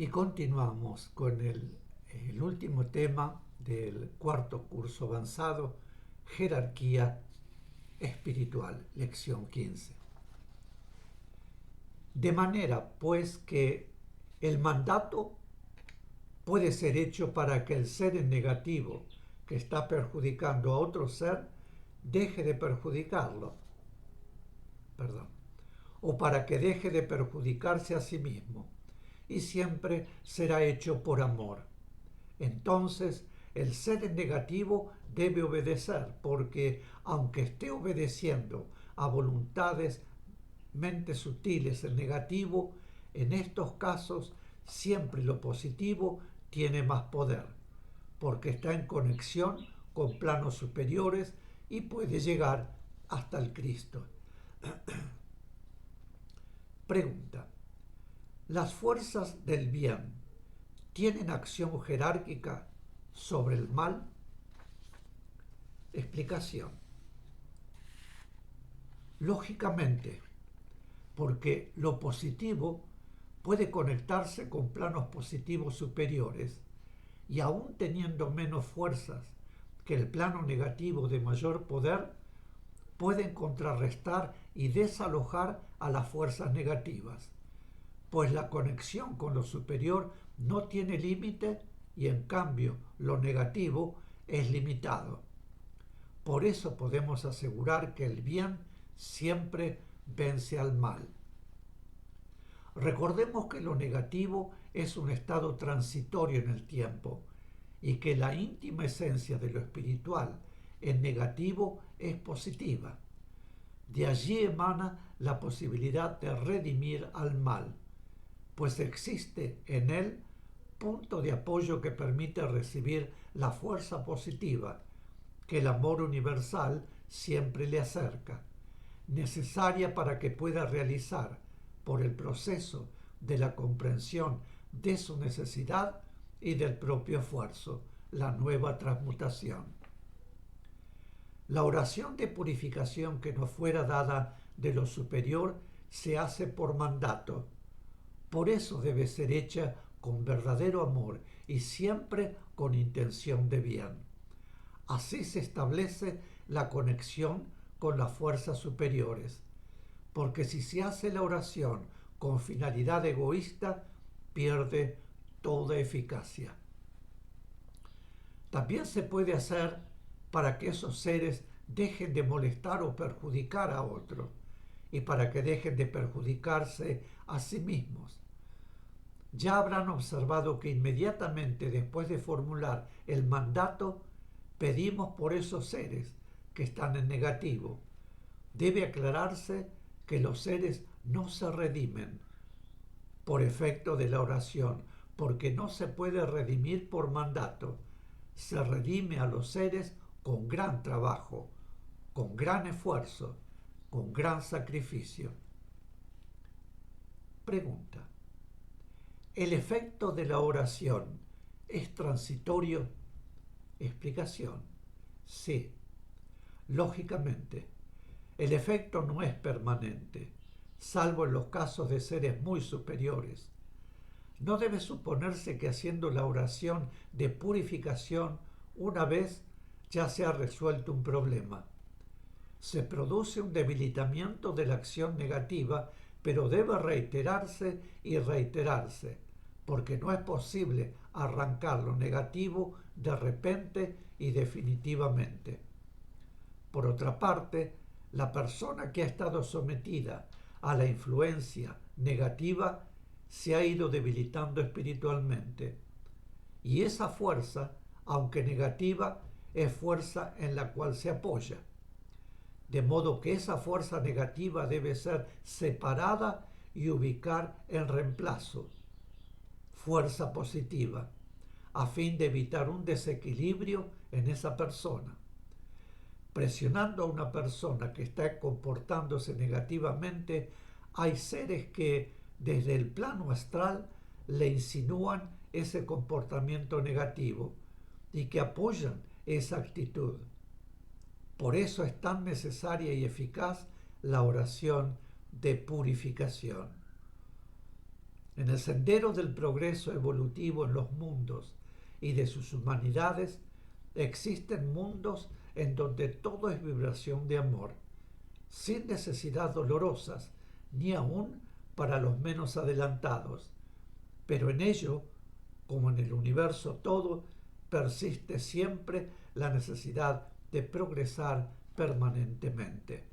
Y continuamos con el último tema del cuarto curso avanzado, Jerarquía Espiritual, lección 15. De manera, pues, que el mandato puede ser hecho para que el ser en negativo que está perjudicando a otro ser deje de perjudicarlo, o para que deje de perjudicarse a sí mismo, y siempre será hecho por amor. Entonces, el ser en negativo debe obedecer, porque aunque esté obedeciendo a voluntades mentes sutiles en negativo, en estos casos siempre lo positivo tiene más poder, porque está en conexión con planos superiores y puede llegar hasta el Cristo. Pregunta: ¿las fuerzas del bien tienen acción jerárquica sobre el mal? Explicación: lógicamente, porque lo positivo puede conectarse con planos positivos superiores y aún teniendo menos fuerzas que el plano negativo de mayor poder, pueden contrarrestar y desalojar a las fuerzas negativas, pues la conexión con lo superior no tiene límite y en cambio lo negativo es limitado. Por eso podemos asegurar que el bien siempre vence al mal. Recordemos que lo negativo es un estado transitorio en el tiempo y que la íntima esencia de lo espiritual en negativo es positiva. De allí emana la posibilidad de redimir al mal, pues existe en él punto de apoyo que permite recibir la fuerza positiva que el amor universal siempre le acerca, necesaria para que pueda realizar, por el proceso de la comprensión de su necesidad y del propio esfuerzo, la nueva transmutación. La oración de purificación que nos fuera dada de lo superior se hace por mandato. Por eso debe ser hecha con verdadero amor y siempre con intención de bien. Así se establece la conexión con las fuerzas superiores, porque si se hace la oración con finalidad egoísta, pierde toda eficacia. También se puede hacer para que esos seres dejen de molestar o perjudicar a otros y para que dejen de perjudicarse a sí mismos. Ya habrán observado que inmediatamente después de formular el mandato, pedimos por esos seres que están en negativo. Debe aclararse que los seres no se redimen por efecto de la oración, porque no se puede redimir por mandato. Se redime a los seres con gran trabajo, con gran esfuerzo, con gran sacrificio. Pregunta: ¿el efecto de la oración es transitorio? Explicación: sí. Lógicamente, el efecto no es permanente, salvo en los casos de seres muy superiores. No debe suponerse que haciendo la oración de purificación una vez ya se ha resuelto un problema. Se produce un debilitamiento de la acción negativa, pero debe reiterarse y reiterarse, porque no es posible arrancar lo negativo de repente y definitivamente. Por otra parte, la persona que ha estado sometida a la influencia negativa se ha ido debilitando espiritualmente. Y esa fuerza, aunque negativa, es fuerza en la cual se apoya. De modo que esa fuerza negativa debe ser separada y ubicar en reemplazo, fuerza positiva, a fin de evitar un desequilibrio en esa persona. Presionando a una persona que está comportándose negativamente, hay seres que desde el plano astral le insinúan ese comportamiento negativo y que apoyan esa actitud. Por eso es tan necesaria y eficaz la oración de purificación. En el sendero del progreso evolutivo en los mundos y de sus humanidades, existen mundos en donde todo es vibración de amor, sin necesidad dolorosas, ni aun para los menos adelantados. Pero en ello, como en el universo todo, persiste siempre la necesidad de progresar permanentemente.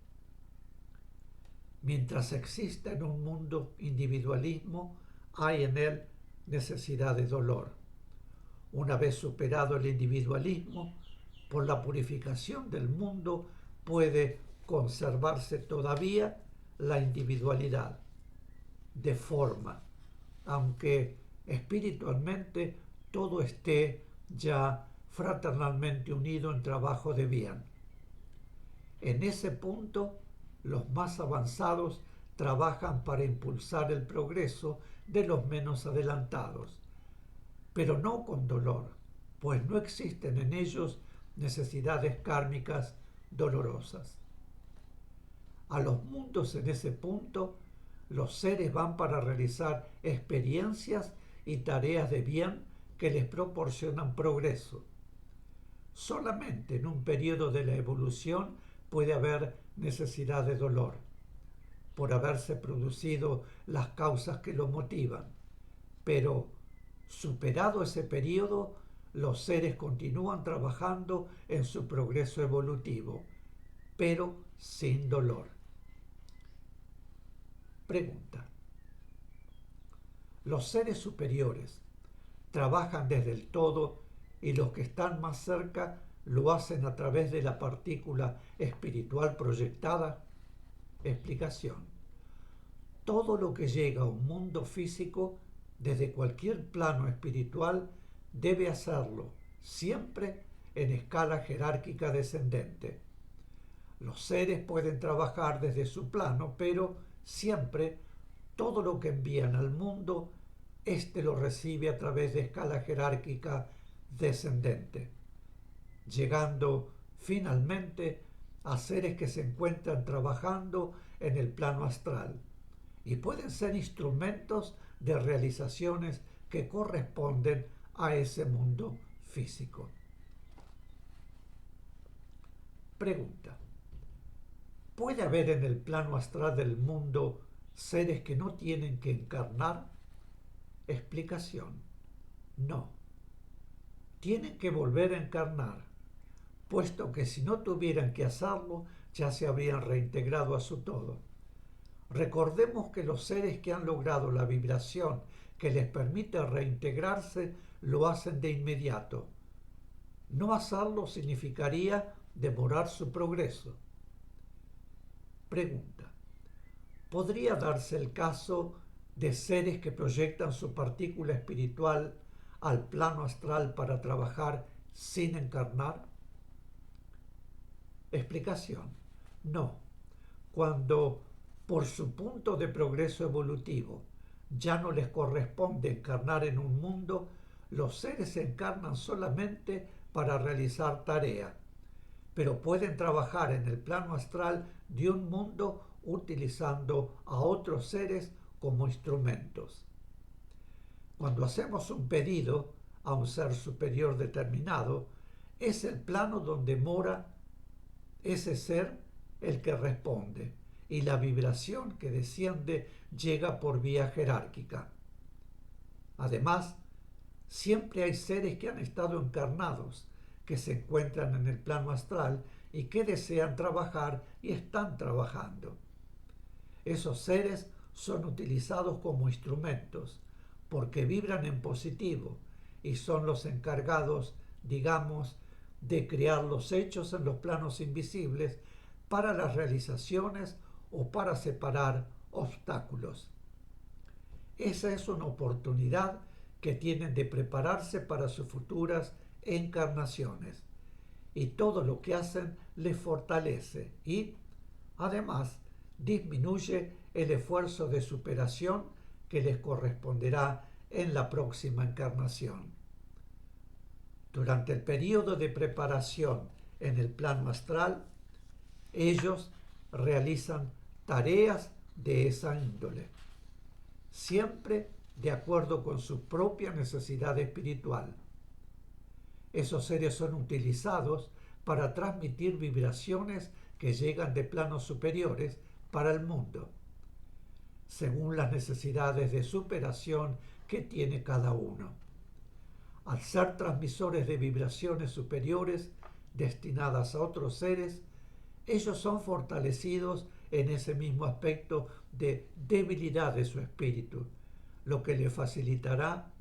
Mientras exista en un mundo individualismo, hay en él necesidad de dolor. Una vez superado el individualismo, por la purificación del mundo puede conservarse todavía la individualidad, de forma, aunque espiritualmente todo esté ya fraternalmente unido en trabajo de bien. En ese punto, los más avanzados trabajan para impulsar el progreso de los menos adelantados, pero no con dolor, pues no existen en ellos necesidades kármicas dolorosas. A los mundos en ese punto, los seres van para realizar experiencias y tareas de bien que les proporcionan progreso. Solamente en un periodo de la evolución puede haber necesidad de dolor, por haberse producido las causas que lo motivan, pero superado ese periodo, los seres continúan trabajando en su progreso evolutivo, pero sin dolor. Pregunta. Los seres superiores trabajan desde el todo y los que están más cerca lo hacen a través de la partícula espiritual proyectada. Explicación. Todo lo que llega a un mundo físico desde cualquier plano espiritual debe hacerlo siempre en escala jerárquica descendente. Los seres pueden trabajar desde su plano, pero siempre todo lo que envían al mundo, éste lo recibe a través de escala jerárquica descendente, llegando finalmente a seres que se encuentran trabajando en el plano astral y pueden ser instrumentos de realizaciones que corresponden a ese mundo físico. Pregunta. ¿Puede haber en el plano astral del mundo seres que no tienen que encarnar? Explicación. No. Tienen que volver a encarnar, puesto que si no tuvieran que hacerlo, ya se habrían reintegrado a su todo. Recordemos que los seres que han logrado la vibración que les permite reintegrarse lo hacen de inmediato. No hacerlo significaría demorar su progreso. Pregunta. ¿Podría darse el caso de seres que proyectan su partícula espiritual al plano astral para trabajar sin encarnar? Explicación. No. Cuando, por su punto de progreso evolutivo, ya no les corresponde encarnar en un mundo, los seres se encarnan solamente para realizar tarea, pero pueden trabajar en el plano astral de un mundo utilizando a otros seres como instrumentos. Cuando hacemos un pedido a un ser superior determinado, es el plano donde mora ese ser el que responde, y la vibración que desciende llega por vía jerárquica. Además, siempre hay seres que han estado encarnados, que se encuentran en el plano astral y que desean trabajar y están trabajando. Esos seres son utilizados como instrumentos porque vibran en positivo y son los encargados, digamos, de crear los hechos en los planos invisibles para las realizaciones o para separar obstáculos. Esa es una oportunidad que tienen de prepararse para sus futuras encarnaciones, y todo lo que hacen les fortalece y, además, disminuye el esfuerzo de superación que les corresponderá en la próxima encarnación. Durante el periodo de preparación en el plano astral, ellos realizan tareas de esa índole, siempre de acuerdo con su propia necesidad espiritual. Esos seres son utilizados para transmitir vibraciones que llegan de planos superiores para el mundo, según las necesidades de superación que tiene cada uno. Al ser transmisores de vibraciones superiores destinadas a otros seres, ellos son fortalecidos en ese mismo aspecto de debilidad de su espíritu, lo que le facilitará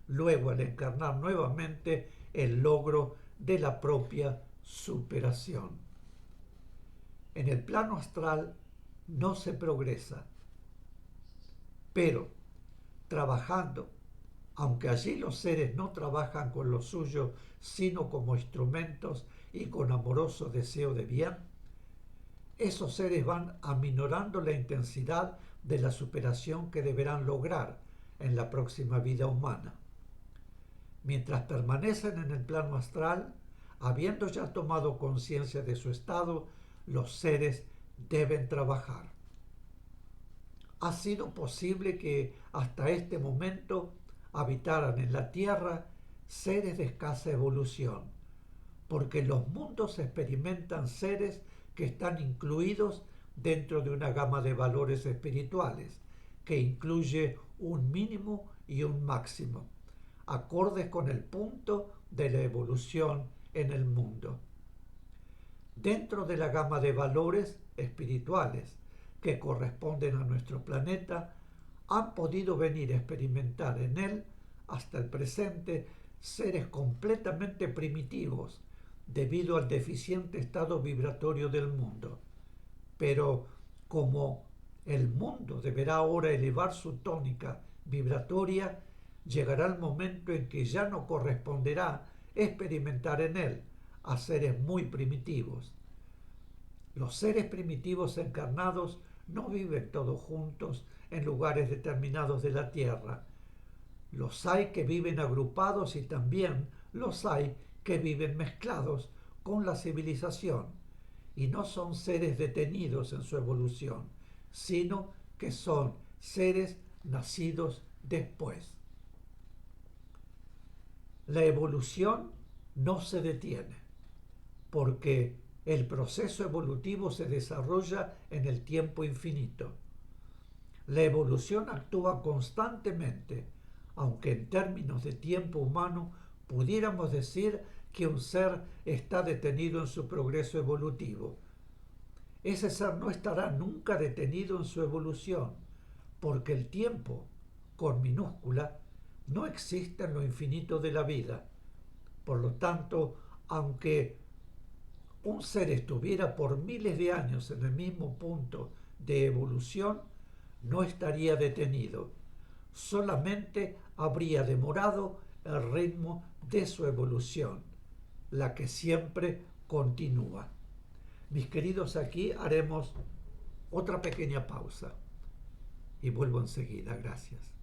luego al encarnar nuevamente el logro de la propia superación. En el plano astral no se progresa, pero trabajando, aunque allí los seres no trabajan con lo suyo, sino como instrumentos y con amoroso deseo de bien, esos seres van aminorando la intensidad de la superación que deberán lograr en la próxima vida humana. Mientras permanecen en el plano astral, habiendo ya tomado conciencia de su estado, los seres deben trabajar. Ha sido posible que hasta este momento habitaran en la Tierra seres de escasa evolución, porque los mundos experimentan seres que están incluidos dentro de una gama de valores espirituales, que incluye un mínimo y un máximo, acordes con el punto de la evolución en el mundo. Dentro de la gama de valores espirituales que corresponden a nuestro planeta, han podido venir a experimentar en él, hasta el presente, seres completamente primitivos debido al deficiente estado vibratorio del mundo. Pero como el mundo deberá ahora elevar su tónica vibratoria, llegará el momento en que ya no corresponderá experimentar en él a seres muy primitivos. Los seres primitivos encarnados no viven todos juntos en lugares determinados de la Tierra. Los hay que viven agrupados y también los hay que viven mezclados con la civilización, y no son seres detenidos en su evolución, sino que son seres nacidos después. La evolución no se detiene, porque el proceso evolutivo se desarrolla en el tiempo infinito. La evolución actúa constantemente, aunque en términos de tiempo humano pudiéramos decir que un ser está detenido en su progreso evolutivo. Ese ser no estará nunca detenido en su evolución, porque el tiempo, con minúscula, no existe en lo infinito de la vida. Por lo tanto, aunque un ser estuviera por miles de años en el mismo punto de evolución, no estaría detenido. Solamente habría demorado el ritmo de su evolución, la que siempre continúa. Mis queridos, aquí haremos otra pequeña pausa y vuelvo enseguida. Gracias.